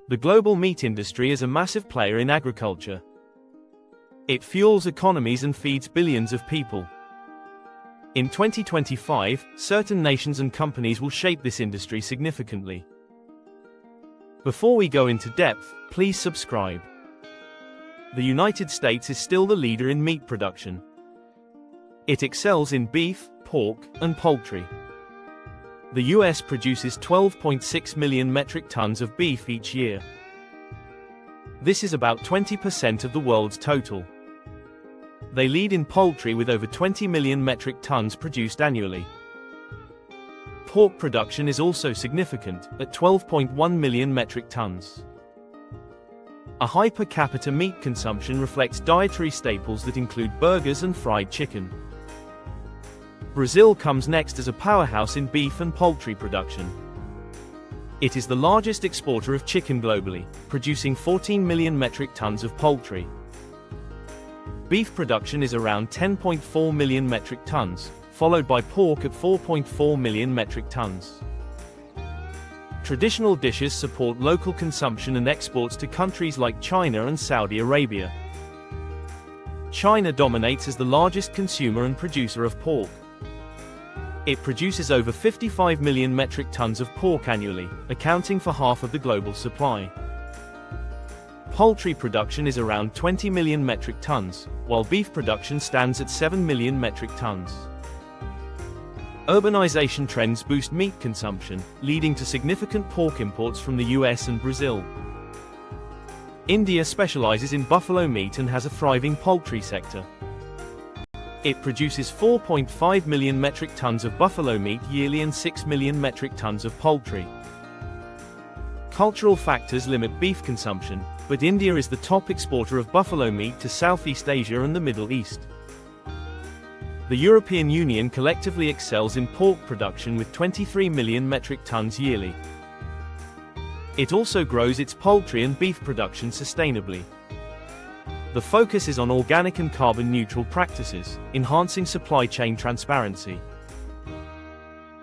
The global meat industry is a massive player in agriculture. It fuels economies and feeds billions of people. In 2025, certain nations and companies will shape this industry significantly. Before we go into depth, please subscribe. The United States is still the leader in meat production. It excels in beef, pork, and poultry. The US produces 12.6 million metric tons of beef each year. This is about 20% of the world's total. They lead in poultry with over 20 million metric tons produced annually. Pork production is also significant, at 12.1 million metric tons. A high per capita meat consumption reflects dietary staples that include burgers and fried chicken. Brazil comes next as a powerhouse in beef and poultry production. It is the largest exporter of chicken globally, producing 14 million metric tons of poultry. Beef production is around 10.4 million metric tons, followed by pork at 4.4 million metric tons. Traditional dishes support local consumption and exports to countries like China and Saudi Arabia. China dominates as the largest consumer and producer of pork. It produces over 55 million metric tons of pork annually, accounting for half of the global supply. Poultry production is around 20 million metric tons, while beef production stands at 7 million metric tons. Urbanization trends boost meat consumption, leading to significant pork imports from the US and Brazil. India specializes in buffalo meat and has a thriving poultry sector. It produces 4.5 million metric tons of buffalo meat yearly and 6 million metric tons of poultry. Cultural factors limit beef consumption, but India is the top exporter of buffalo meat to Southeast Asia and the Middle East. The European Union collectively excels in pork production with 23 million metric tons yearly. It also grows its poultry and beef production sustainably. The focus is on organic and carbon-neutral practices, enhancing supply chain transparency.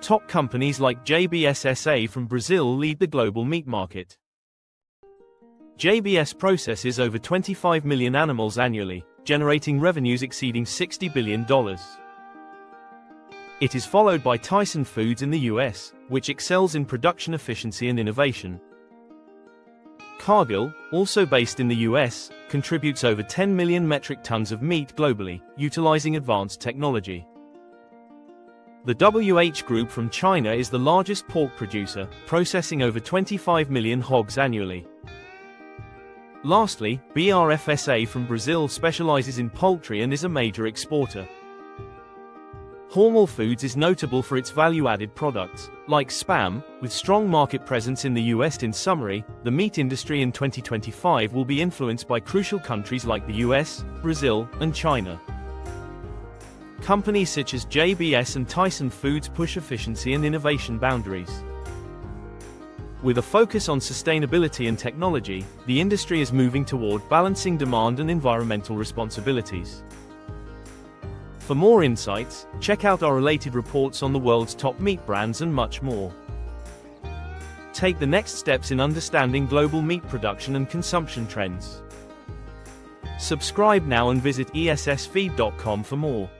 Top companies like JBS S.A. from Brazil lead the global meat market. JBS processes over 25 million animals annually, generating revenues exceeding $60 billion. It is followed by Tyson Foods in the US, which excels in production efficiency and innovation. Cargill, also based in the US, contributes over 10 million metric tons of meat globally, utilizing advanced technology. The WH Group from China is the largest pork producer, processing over 25 million hogs annually. Lastly, BRF S.A. from Brazil specializes in poultry and is a major exporter. Hormel Foods is notable for its value-added products, like Spam, with strong market presence in the US. In summary, the meat industry in 2025 will be influenced by crucial countries like the US, Brazil, and China. Companies such as JBS and Tyson Foods push efficiency and innovation boundaries. With a focus on sustainability and technology, the industry is moving toward balancing demand and environmental responsibilities. For more insights, check out our related reports on the world's top meat brands and much more. Take the next steps in understanding global meat production and consumption trends. Subscribe now and visit ESS-Feed.com for more.